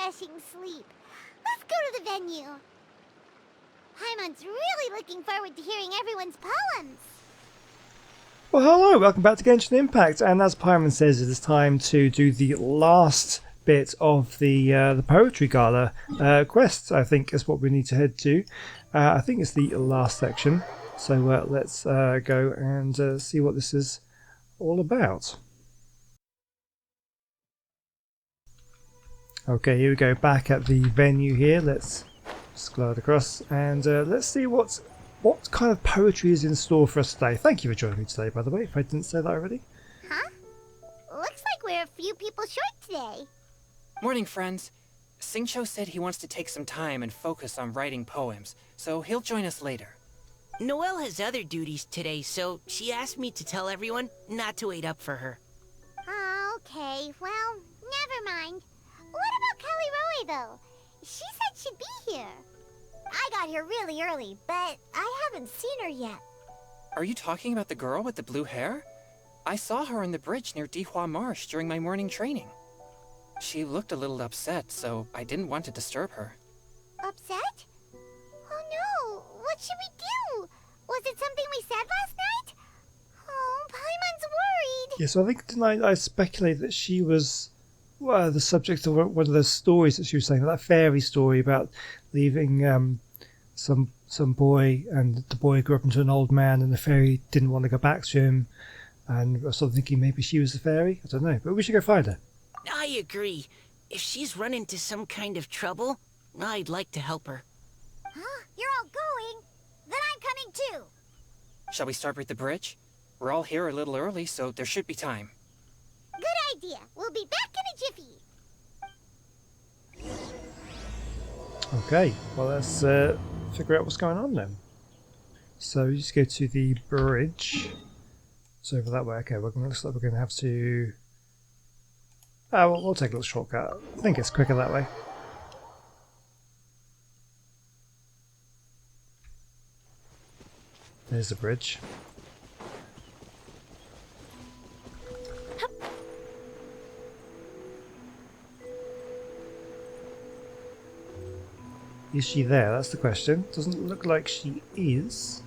refreshing sleep. Let's go to the venue. Paimon's really looking forward to hearing everyone's poems. Well, hello, welcome back to Genshin Impact, and as Paimon says, it is time to do the last bit of the Poetry Gala quest, I think is what we need to head to. I think it's the last section, so let's go and see what this is all about. Okay, here we go, back at the venue here. Let's glide across and let's see what kind of poetry is in store for us today. Thank you for joining me today, by the way, if I didn't say that already. Huh? Looks like we're a few people short today. Morning, friends. Xingqiu said he wants to take some time and focus on writing poems, so he'll join us later. Noelle has other duties today, so she asked me to tell everyone not to wait up for her. Oh, okay. Well, never mind. What about Kelly Roy, though? She said she'd be here. I got here really early, but I haven't seen her yet. Are you talking about the girl with the blue hair? I saw her on the bridge near Dihua Marsh during my morning training. She looked a little upset, so I didn't want to disturb her. Upset? Oh no, what should we do? Was it something we said last night? Oh, Paimon's worried. Yeah, so I think tonight I speculate that she was the subject of one of those stories that she was saying, that fairy story about leaving some boy, and the boy grew up into an old man, and the fairy didn't want to go back to him, and I was sort of thinking maybe she was the fairy. I don't know, but we should go find her. I agree. If she's run into some kind of trouble, I'd like to help her. Huh? You're all going? Then I'm coming too. Shall we start with the bridge? We're all here a little early, so there should be time. Good idea. We'll be back in a jiffy. Okay, well let's figure out what's going on then. So you just go to the bridge. It's over that way. Okay, looks like we're going to have to... we'll take a little shortcut. I think it's quicker that way. There's the bridge. Is she there? That's the question. Doesn't look like she is.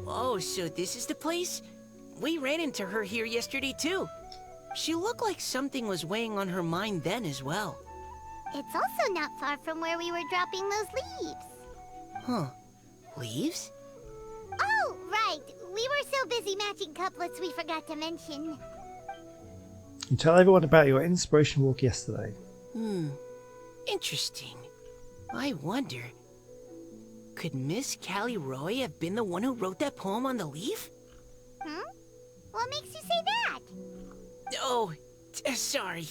Oh, so this is the place? We ran into her here yesterday too. She looked like something was weighing on her mind then as well. It's also not far from where we were dropping those leaves. Huh. Leaves? Oh, right. We were so busy matching couplets we forgot to mention. You tell everyone about your inspiration walk yesterday. Interesting. I wonder, could Miss Callie Roy have been the one who wrote that poem on the leaf? What makes you say that? Oh, sorry.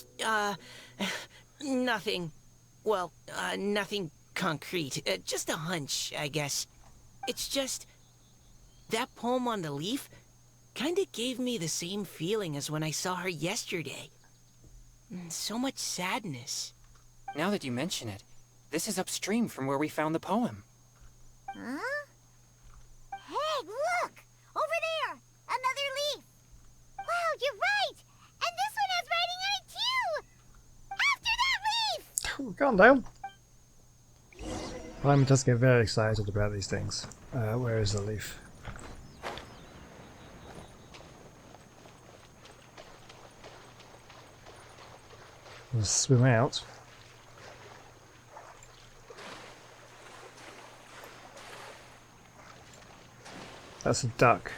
Nothing. Well, nothing concrete. Just a hunch, I guess. It's just, that poem on the leaf kinda gave me the same feeling as when I saw her yesterday. So much sadness. Now that you mention it, this is upstream from where we found the poem. Huh? Hey, look! Over there! Another leaf! Wow, you're right! And this one has writing on it too! After that leaf! Calm down. Paimon does get very excited about these things. Where is the leaf? We'll swim out. That's a duck.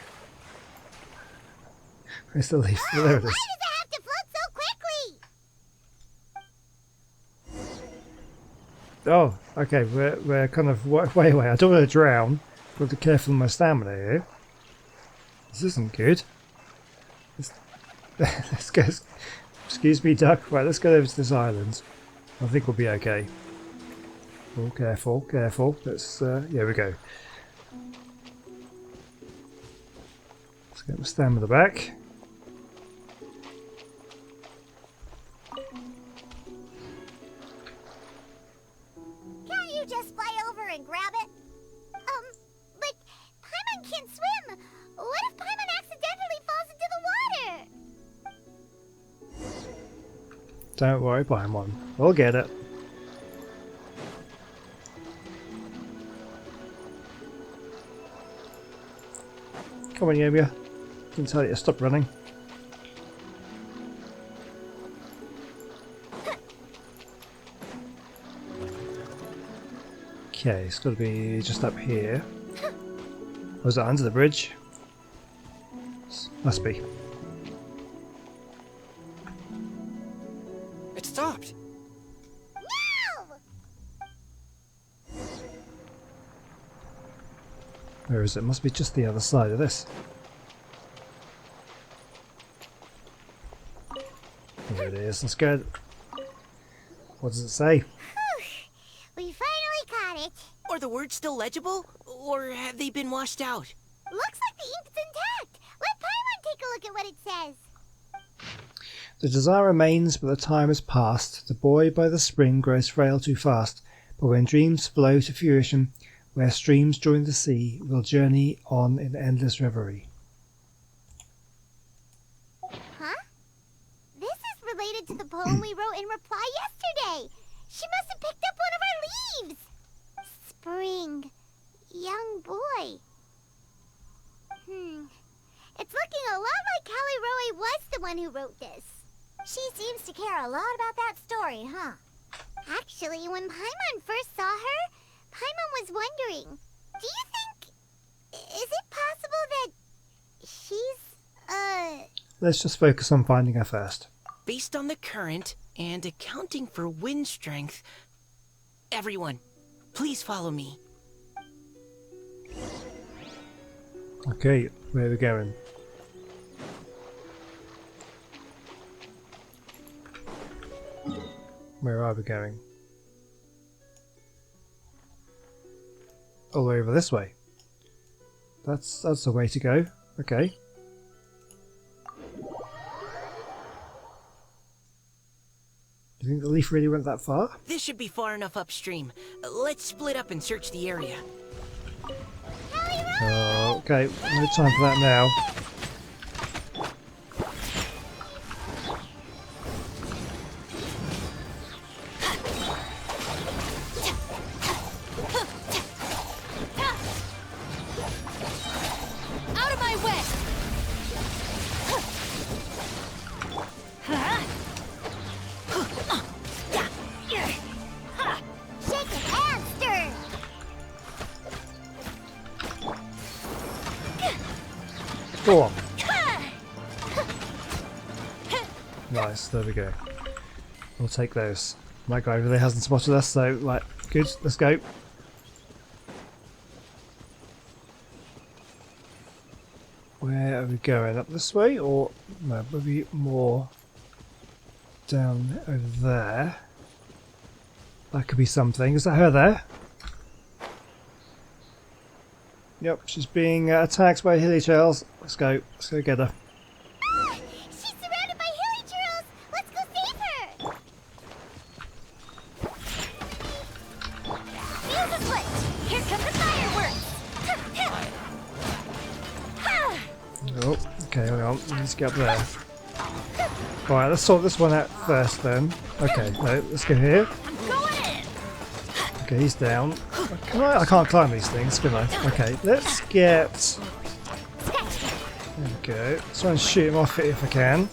Where's the leaf? Oh, there it is. Why does it have to float so quickly? Oh, okay. We're kind of way away. I don't want to drown. Got to be careful with my stamina here. This isn't good. Let's go. Excuse me, duck. Right, let's go over to this island. I think we'll be okay. Oh, careful, careful. Let's. Here we go. Let's get my stamina back. Can't you just fly over and grab it? But Paimon can't swim. What if Paimon accidentally falls Don't worry, Paimon. We'll get it. Come on, Yomia. Didn't tell you to stop running. Okay, it's got to be just up here. Was that under the bridge? Must be. It stopped. No! Where is it? Must be just the other side of this. Here it is. Let's go. What does it say? We finally caught it. Are the words still legible? Or have they been washed out? Looks like the ink's intact. Let Paimon take a look at what it says. The desire remains, but the time has passed. The boy by the spring grows frail too fast. But when dreams flow to fruition, where streams join the sea, we'll journey on in endless reverie. Huh? This is related to the poem we wrote in reply yesterday. She must have picked up one of our leaves. Spring. Young boy. It's looking a lot like Callie Roe was the one who wrote this. She seems to care a lot about that story, huh? Actually, when Paimon first saw her, Paimon was wondering, do you think... is it possible that she's, Let's just focus on finding her first. Based on the current and accounting for wind strength, everyone, please follow me. Okay, where are we going? Where are we going? All the way over this way. That's the way to go. Okay. Do you think the leaf really went that far? This should be far enough upstream. Let's split up and search the area. Okay, no time for that now. out of my way! Shake it and stir! Go on. Nice, there we go. We'll take those. My guy really hasn't spotted us, so right, good, let's go. Where are we going? Up this way, or no, maybe more down over there? That could be something. Is that her there? Yep, she's being attacked by hilly trails. Let's go get her. She's surrounded by hilly churls! Let's go save her! Fuse is lit! Here come the fireworks! Oh, okay, hang on. Let's get up there. Alright, let's sort this one out first then. Okay, no, let's go here. Going in! Okay, he's down. I can't climb these things, can I? Okay, let's get... There we go. Let's try and shoot him off it if I can.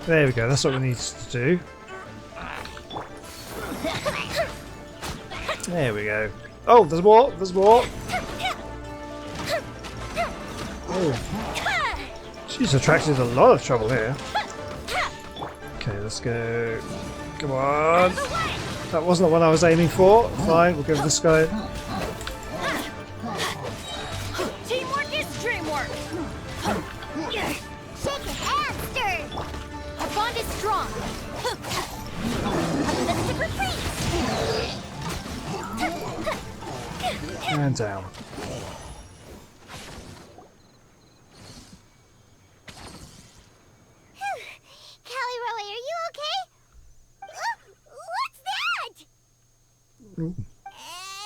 There we go, that's what we need to do. There we go. Oh, there's more! There's more! Oh. She's attracted a lot of trouble here. Okay, let's go. Come on! That wasn't the one I was aiming for. Fine, we'll go with this guy. Teamwork is dreamwork! Shake it and stir! Our bond is strong! Let's retreat! And down. Callie Roe, are you okay? What's that?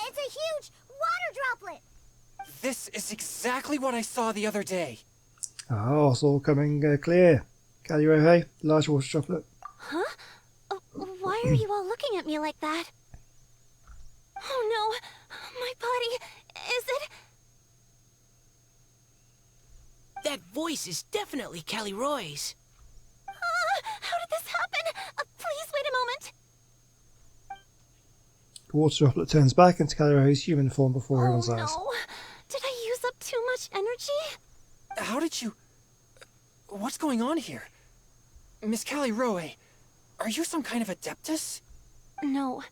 It's a huge water droplet! This is exactly what I saw the other day. Oh, it's all coming clear. Callie Roe, large water droplet. Huh? are you all looking at me like that? Oh no, my body, is it? That voice is definitely Callie Roy's. How did this happen? Please wait a moment. The water droplet turns back into Caliro's human form before everyone's eyes. No. Did I use up too much energy? How did you... What's going on here? Miss Callie Roe, are you some kind of adeptus? No.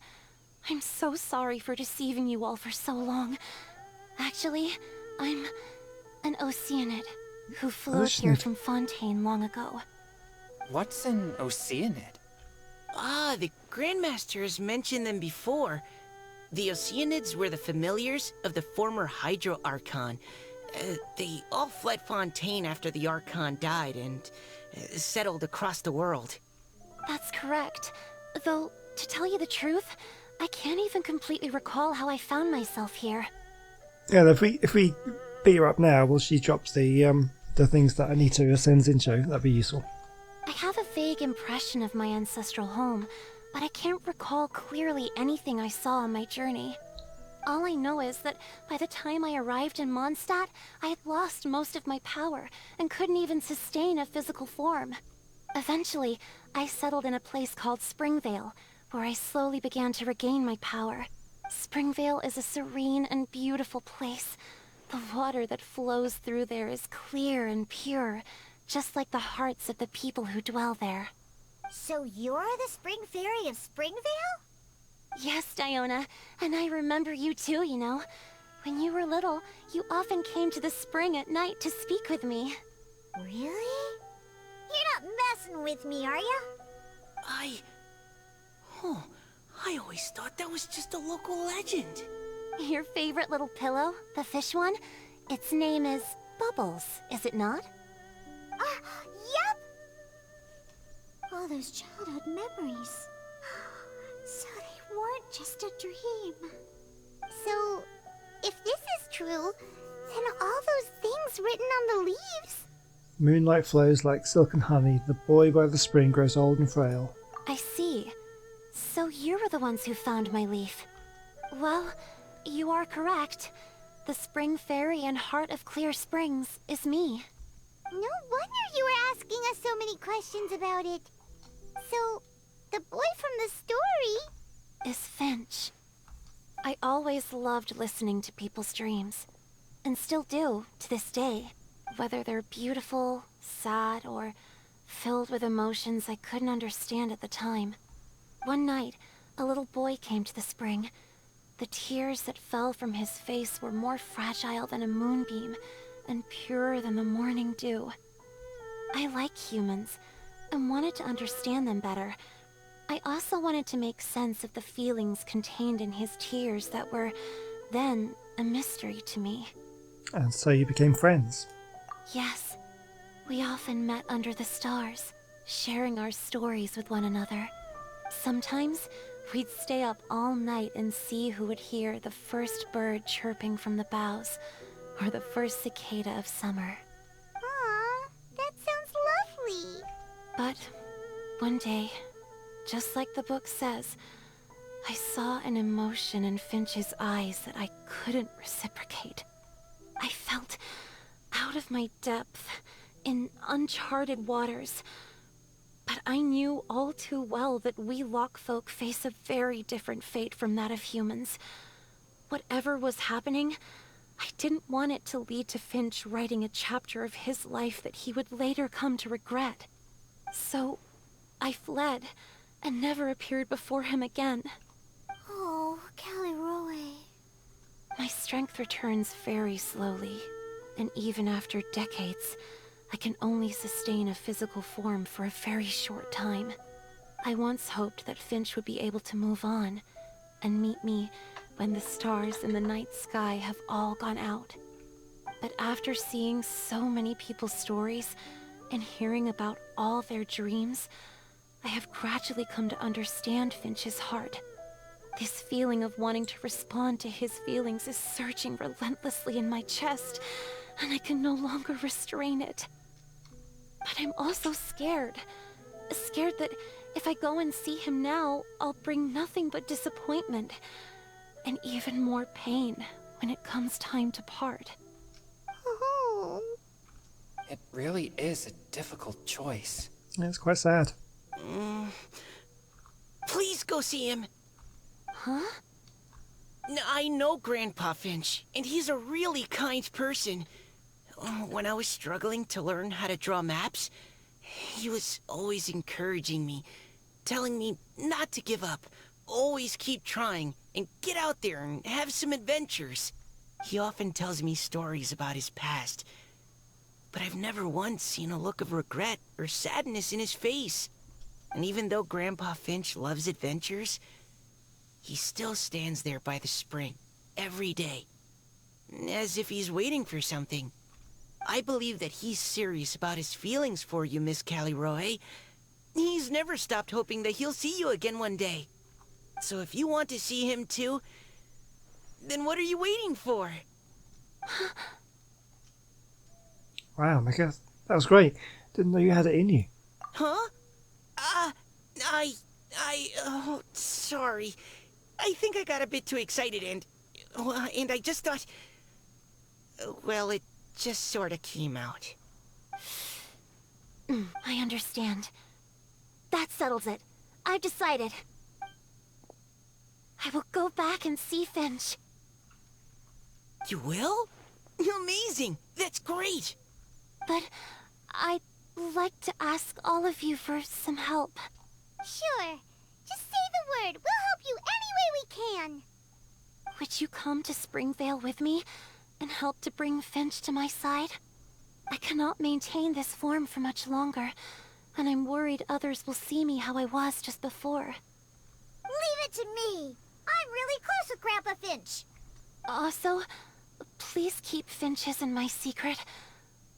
I'm so sorry for deceiving you all for so long. Actually, I'm an Oceanid who flew up here Oceanid? from Fontaine long ago. What's an Oceanid? Ah, the Grandmaster has mentioned them before. The Oceanids were the familiars of the former Hydro Archon. They all fled Fontaine after the Archon died and settled across the world. That's correct. Though, to tell you the truth, I can't even completely recall how I found myself here. Yeah, if we beat her up now, well, she drops the things that Anita ascends into. That'd be useful. I have a vague impression of my ancestral home, but I can't recall clearly anything I saw on my journey. All I know is that by the time I arrived in Mondstadt, I had lost most of my power and couldn't even sustain a physical form. Eventually, I settled in a place called Springvale, where I slowly began to regain my power. Springvale is a serene and beautiful place. The water that flows through there is clear and pure, just like the hearts of the people who dwell there. So you're the Spring Fairy of Springvale? Yes, Diona, and I remember you too, you know. When you were little, you often came to the spring at night to speak with me. Really? You're not messing with me, are you? I always thought that was just a local legend. Your favorite little pillow, the fish one? Its name is Bubbles, is it not? Yep! All those childhood memories. So they weren't just a dream. So, if this is true, then all those things written on the leaves... Moonlight flows like silk and honey. The boy by the spring grows old and frail. I see. So you were the ones who found my leaf. Well, you are correct. The Spring Fairy and Heart of Clear Springs is me. No wonder you were asking us so many questions about it. So, the boy from the story... is Finch. I always loved listening to people's dreams. And still do, to this day. Whether they're beautiful, sad, or filled with emotions I couldn't understand at the time. One night, a little boy came to the spring. The tears that fell from his face were more fragile than a moonbeam, and purer than the morning dew. I like humans, and wanted to understand them better. I also wanted to make sense of the feelings contained in his tears that were, then, a mystery to me. And so you became friends. Yes, we often met under the stars, sharing our stories with one another. Sometimes, we'd stay up all night and see who would hear the first bird chirping from the boughs, or the first cicada of summer. Aw, that sounds lovely. But one day, just like the book says, I saw an emotion in Finch's eyes that I couldn't reciprocate. I felt out of my depth, in uncharted waters. But I knew all too well that we Lockfolk face a very different fate from that of humans. Whatever was happening, I didn't want it to lead to Finch writing a chapter of his life that he would later come to regret. So, I fled, and never appeared before him again. Oh, Caliroe. My strength returns very slowly, and even after decades, I can only sustain a physical form for a very short time. I once hoped that Finch would be able to move on, and meet me when the stars in the night sky have all gone out. But after seeing so many people's stories, and hearing about all their dreams, I have gradually come to understand Finch's heart. This feeling of wanting to respond to his feelings is surging relentlessly in my chest, and I can no longer restrain it. But I'm also scared. Scared that If I go and see him now, I'll bring nothing but disappointment and even more pain when it comes time to part. Oh. It really is a difficult choice. Yeah, it's quite sad. Please go see him. Huh? I know Grandpa Finch, and he's a really kind person. When I was struggling to learn how to draw maps, he was always encouraging me, telling me not to give up, always keep trying, and get out there and have some adventures. He often tells me stories about his past, but I've never once seen a look of regret or sadness in his face. And even though Grandpa Finch loves adventures, he still stands there by the spring, every day, as if he's waiting for something. I believe that he's serious about his feelings for you, Miss Caliroe. He's never stopped hoping that he'll see you again one day. So if you want to see him too, then what are you waiting for? Wow, Mika, that was great. Didn't know you had it in you. Huh? Oh, sorry. I think I got a bit too excited and I just thought, well, it just sort of came out. I understand. That settles it. I've decided. I will go back and see Finch. You will? Amazing! That's great! But I'd like to ask all of you for some help. Sure. Just say the word. We'll help you any way we can. Would you come to Springvale with me and help to bring Finch to my side? I cannot maintain this form for much longer, and I'm worried others will see me how I was just before. Leave it to me. I'm really close with Grandpa Finch. Also, please keep Finch's in my secret.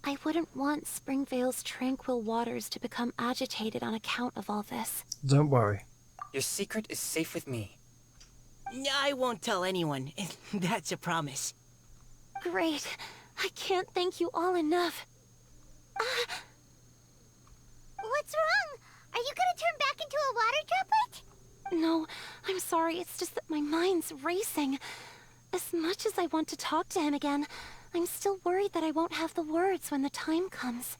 I wouldn't want Springvale's tranquil waters to become agitated on account of all this. Don't worry. Your secret is safe with me. I won't tell anyone. That's a promise. Great. I can't thank you all enough. What's wrong? Are you gonna turn back into a water droplet? No, I'm sorry. It's just that my mind's racing. As much as I want to talk to him again, I'm still worried that I won't have the words when the time comes.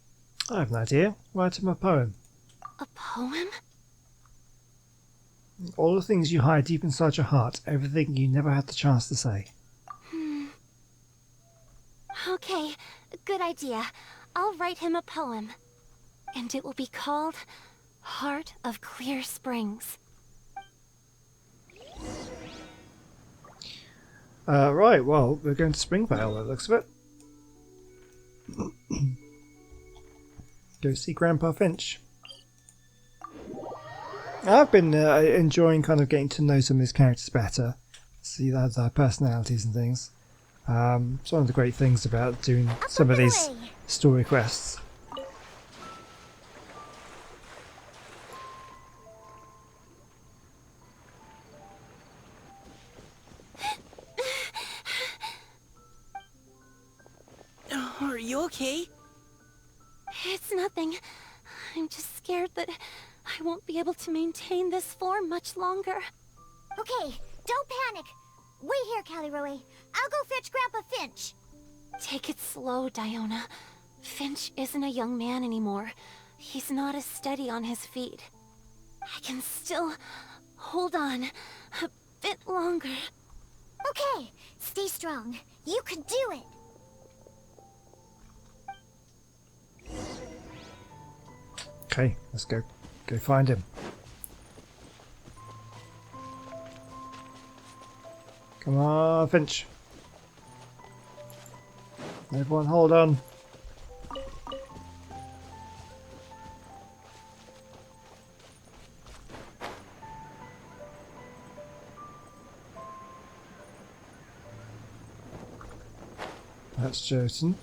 I have an idea. Write him a poem. A poem? All the things you hide deep inside your heart, everything you never had the chance to say. Okay, good idea. I'll write him a poem. And it will be called Heart of Clear Springs. Right, well, we're going to Springvale, by the looks of it. Go see Grandpa Finch. I've been enjoying kind of getting to know some of his characters better. See their personalities and things. It's one of the great things about doing some of these story quests. Are you okay? It's nothing. I'm just scared that I won't be able to maintain this form much longer. Okay, don't panic. Wait here, Caliroe. I'll go fetch Grandpa Finch. Take it slow, Diona. Finch isn't a young man anymore. He's not as steady on his feet. I can still hold on a bit longer. Okay, stay strong. You can do it. Okay, let's go find him. Come on, Finch. Everyone hold on. That's Jotun.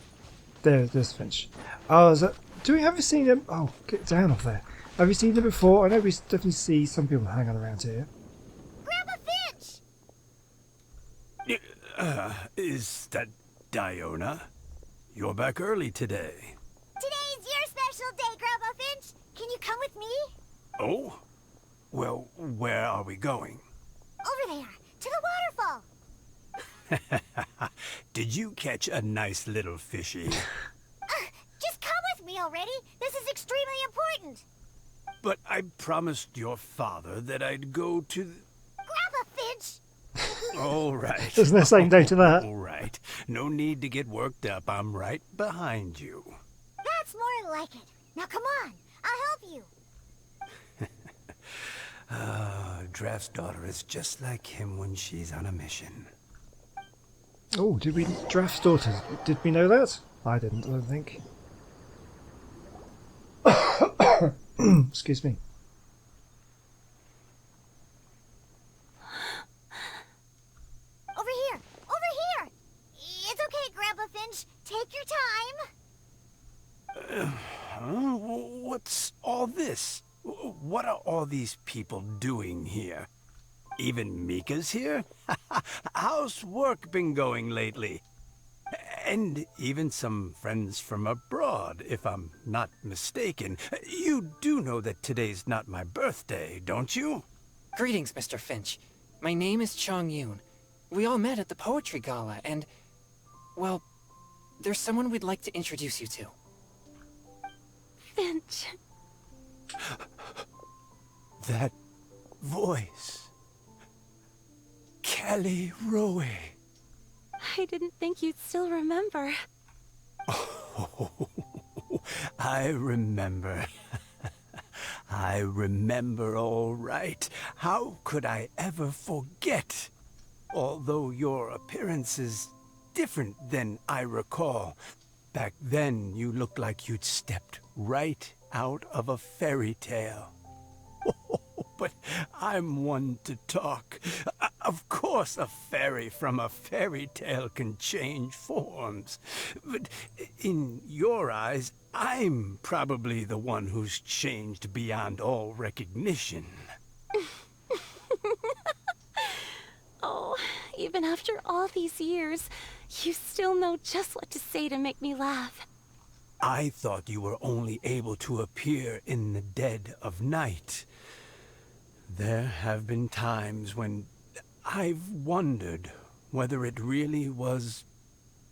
There's Finch. Oh, is that... Have you seen him? Oh, get down off there. Have you seen him before? I know we definitely see some people hanging around here. Grandpa Finch! Is that Diona? You're back early today. Today's your special day, Grandpa Finch. Can you come with me? Oh? Well, where are we going? Over there, to the waterfall. Did you catch a nice little fishy? Just come with me already. This is extremely important. But I promised your father that I'd go to... Grandpa Finch! All right. Isn't there saying no to that? All right. No need to get worked up. I'm right behind you. That's more like it. Now come on, I'll help you. Draft's daughter is just like him when she's on a mission. Oh, did we... Draft's daughter, did we know that? I didn't, I don't think. Excuse me. Over here, over here. It's okay, Grandpa Finch. Take your time. What's all this? What are all these people doing here? Even Mika's here? How's work been going lately? And even some friends from abroad, if I'm not mistaken. You do know that today's not my birthday, don't you? Greetings, Mr. Finch. My name is Chong Yoon. We all met at the poetry gala, and... well, there's someone we'd like to introduce you to. Finch. That voice. Callie Rowe. I didn't think you'd still remember. Oh, I remember. I remember all right. How could I ever forget? Although your appearance is different than I recall. Back then, you looked like you'd stepped right out of a fairy tale. But I'm one to talk. Of course a fairy from a fairy tale can change forms. But in your eyes, I'm probably the one who's changed beyond all recognition. Oh, even after all these years, you still know just what to say to make me laugh. I thought you were only able to appear in the dead of night. There have been times when I've wondered whether it really was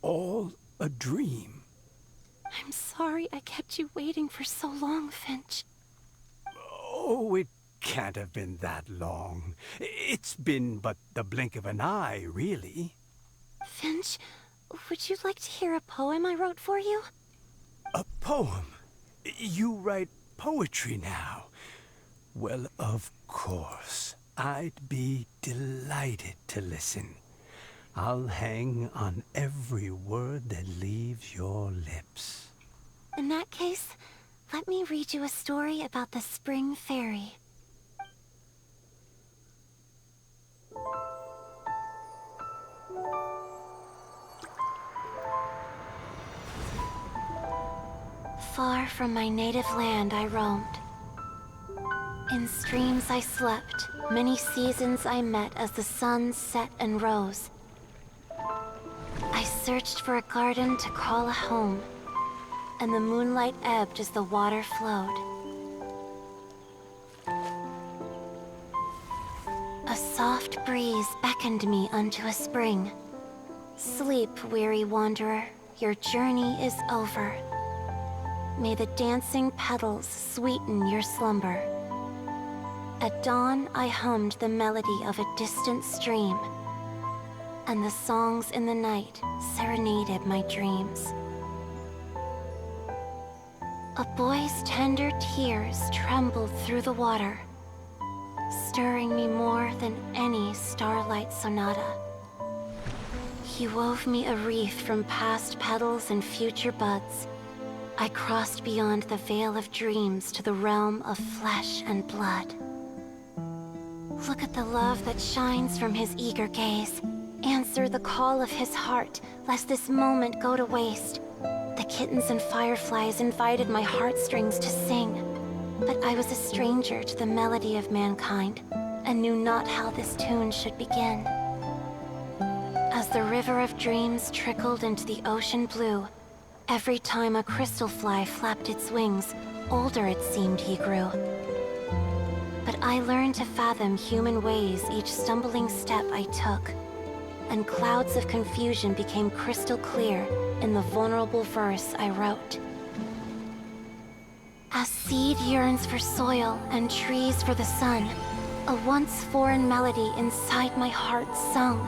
all a dream. I'm sorry I kept you waiting for so long, Finch. Oh, it can't have been that long. It's been but the blink of an eye, really. Finch, would you like to hear a poem I wrote for you? A poem? You write poetry now? Well, of course. I'd be delighted to listen. I'll hang on every word that leaves your lips. In that case, let me read you a story about the Spring Fairy. Far from my native land I roamed. In streams I slept, many seasons I met as the sun set and rose. I searched for a garden to call a home, and the moonlight ebbed as the water flowed. A soft breeze beckoned me unto a spring. Sleep, weary wanderer, your journey is over. May the dancing petals sweeten your slumber. At dawn, I hummed the melody of a distant stream, and the songs in the night serenaded my dreams. A boy's tender tears trembled through the water, stirring me more than any starlight sonata. He wove me a wreath from past petals and future buds. I crossed beyond the veil of dreams to the realm of flesh and blood. Look at the love that shines from his eager gaze. Answer the call of his heart, lest this moment go to waste. The kittens and fireflies invited my heartstrings to sing, but I was a stranger to the melody of mankind, and knew not how this tune should begin. As the river of dreams trickled into the ocean blue, every time a crystal fly flapped its wings, older it seemed he grew. But I learned to fathom human ways each stumbling step I took, and clouds of confusion became crystal clear in the vulnerable verse I wrote. As seed yearns for soil and trees for the sun, a once foreign melody inside my heart sung,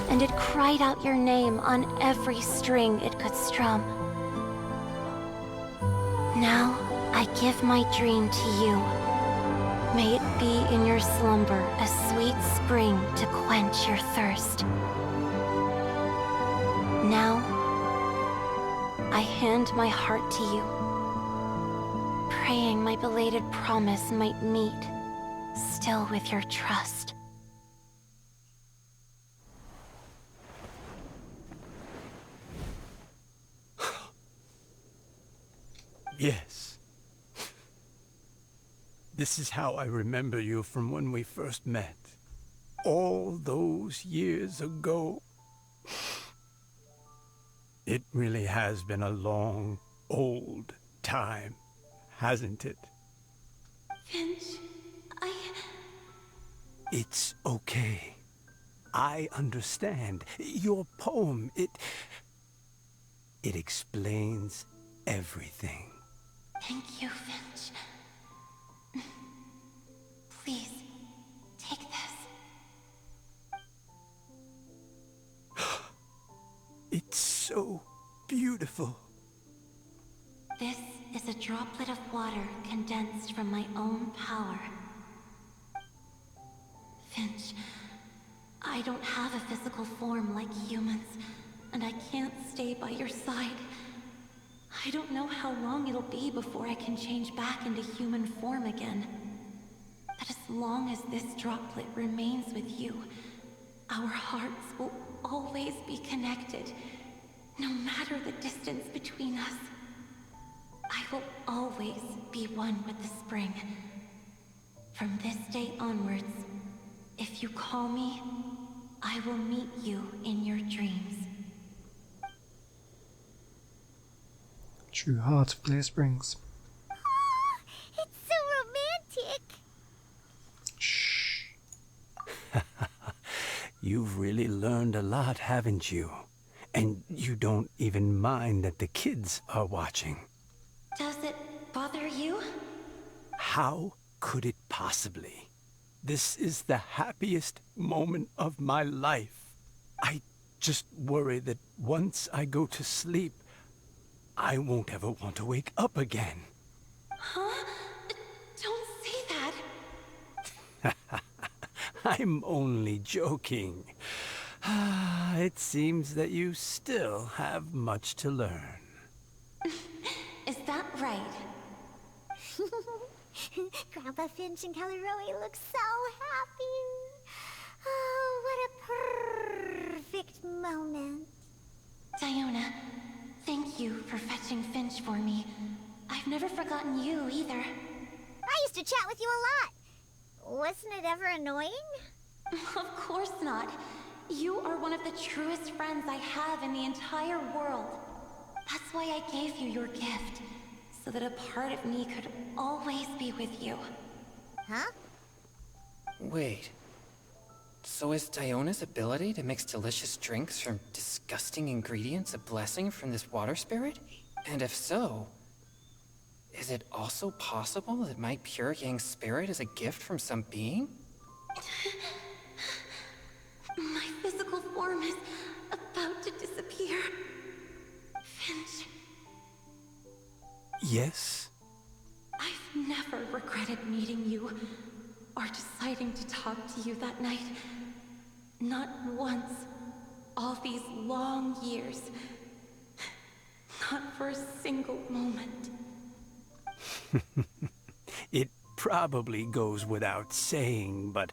and it cried out your name on every string it could strum. Now I give my dream to you. May it be in your slumber a sweet spring to quench your thirst. Now, I hand my heart to you, praying my belated promise might meet, still with your trust. Yes. This is how I remember you from when we first met. All those years ago. It really has been a long, old time, hasn't it? Finch, It's okay. I understand. Your poem, it explains everything. Thank you, Finch. Please, take this. It's so beautiful. This is a droplet of water condensed from my own power. Finch, I don't have a physical form like humans, and I can't stay by your side. I don't know how long it'll be before I can change back into human form again. But as long as this droplet remains with you, our hearts will always be connected, no matter the distance between us. I will always be one with the spring. From this day onwards, if you call me, I will meet you in your dreams. True heart of Clear Springs. It's so romantic. Shh. You've really learned a lot, haven't you? And you don't even mind that the kids are watching. Does it bother you? How could it possibly? This is the happiest moment of my life. I just worry that once I go to sleep, I won't ever want to wake up again. Huh? Don't say that. I'm only joking. It seems that you still have much to learn. Is that right? Grandpa Finch and Kelly Rowie look so happy. Oh, what a perfect moment. Diona, thank you for fetching Finch for me. I've never forgotten you either. I used to chat with you a lot. Wasn't it ever annoying? Of course not. You are one of the truest friends I have in the entire world. That's why I gave you your gift, so that a part of me could always be with you. Huh? Wait. So is Diona's ability to mix delicious drinks from disgusting ingredients a blessing from this water spirit? And if so, is it also possible that my pure yang spirit is a gift from some being? My physical form is about to disappear. Finch, Yes? I've never regretted meeting you, or deciding to talk to you that night. Not once, all these long years. Not for a single moment. It probably goes without saying, but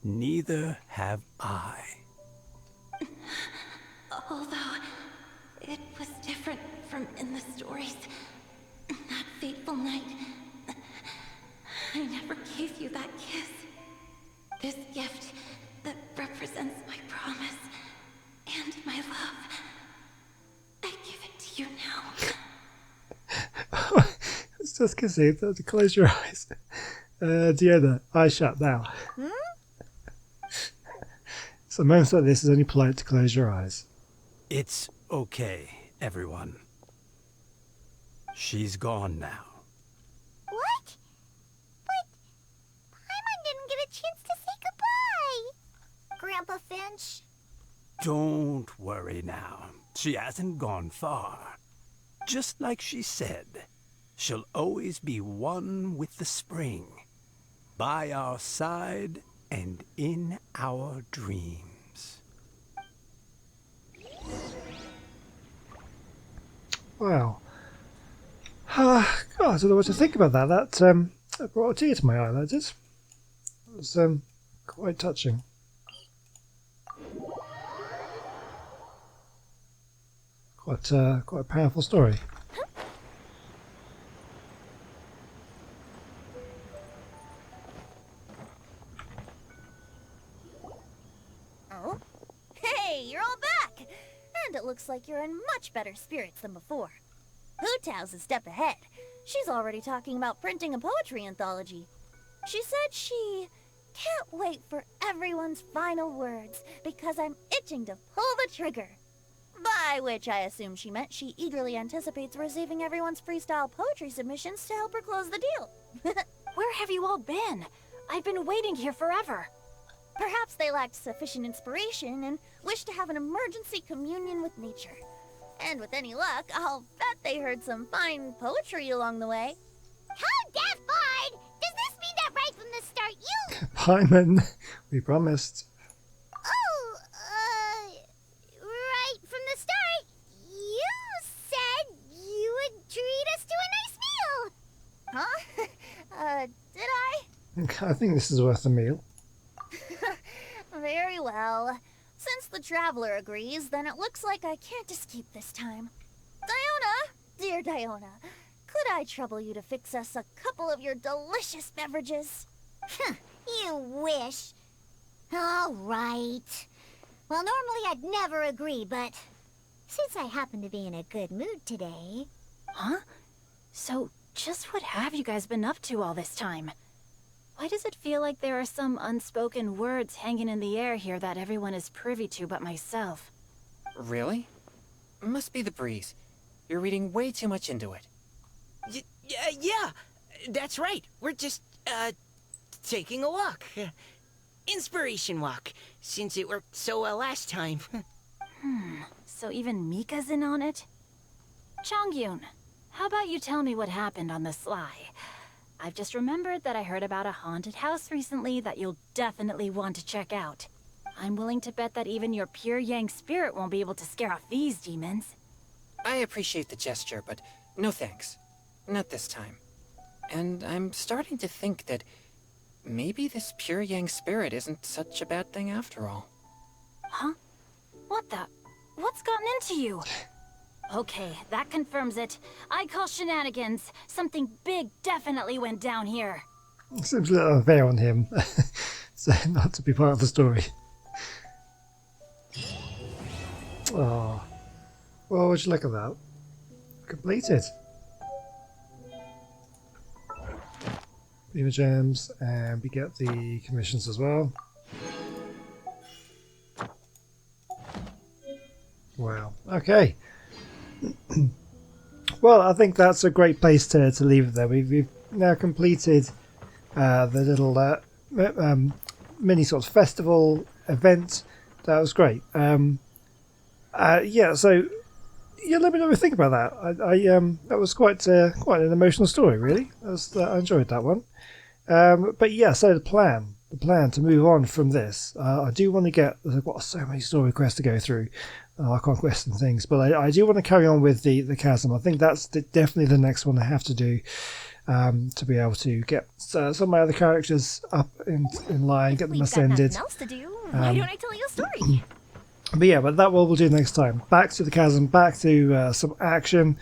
neither have I. Although, it was different from in the stories. That fateful night, I never gave you that kiss. This gift that represents my promise and my love, I give it to you now. It's just conceived. Close your eyes. Deanna, I shut now. So moments like this is only polite to close your eyes. It's okay, everyone. She's gone now. What? But Paimon didn't get a chance to say goodbye. Grandpa Finch? Don't worry now. She hasn't gone far. Just like she said, she'll always be one with the spring. By our side and in our dreams. Wow. God, I don't know what to think about that. That brought a tear to my eye, that did. It was quite touching. Quite a powerful story. Oh? Hey, you're all back! And it looks like you're in much better spirits than before. Hu-Tao's a step ahead. She's already talking about printing a poetry anthology. She said she can't wait for everyone's final words because I'm itching to pull the trigger. By which I assume she meant she eagerly anticipates receiving everyone's freestyle poetry submissions to help her close the deal. Where have you all been? I've been waiting here forever. Perhaps they lacked sufficient inspiration and wished to have an emergency communion with nature. And with any luck, I'll bet they heard some fine poetry along the way. How deaf Bard! Does this mean that right from the start you... Paimon, we promised. Oh, right from the start, you said you would treat us to a nice meal! Huh? Did I? I think this is worth a meal. Very well. Since the traveler agrees, then it looks like I can't escape this time. Diona, dear Diona, could I trouble you to fix us a couple of your delicious beverages? You wish. All right. Well, normally I'd never agree, but since I happen to be in a good mood today... Huh? So, just what have you guys been up to all this time? Why does it feel like there are some unspoken words hanging in the air here that everyone is privy to but myself? Really? Must be the breeze. You're reading way too much into it. Yeah, that's right. We're just, taking a walk. Inspiration walk, since it worked so well last time. So even Mika's in on it? Chongyun, how about you tell me what happened on the sly? I've just remembered that I heard about a haunted house recently that you'll definitely want to check out. I'm willing to bet that even your pure Yang spirit won't be able to scare off these demons. I appreciate the gesture, but no thanks. Not this time. And I'm starting to think that maybe this pure Yang spirit isn't such a bad thing after all. Huh? What the? What's gotten into you? Okay, that confirms it. I call shenanigans. Something big definitely went down here. Seems a little unfair on him. So not to be part of the story. Oh. Well, would you look at that? Completed. Beamer gems, and we get the commissions as well. Wow. Okay. Well, I think that's a great place to leave it there. We've now completed the little mini sort of festival event. That was great. Yeah, so yeah, let me know what you think about that. I that was quite an emotional story, really. I enjoyed that one. But yeah, so the plan to move on from this. I do want to get. I've got so many story requests to go through. I can't question things, but I do want to carry on with the chasm. I think that's definitely the next one I have to do to be able to get some of my other characters up in line, get them ascended. We've got nothing else to do. Why don't I tell you a story? But yeah, but that we'll do next time. Back to the chasm, back to some action,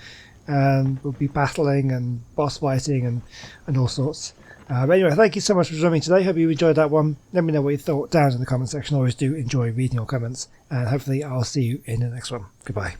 and we'll be battling and boss fighting and all sorts. But anyway, thank you so much for joining me today. Hope you enjoyed that one. Let me know what you thought down in the comment section. I always do enjoy reading your comments, and hopefully I'll see you in the next one. Goodbye.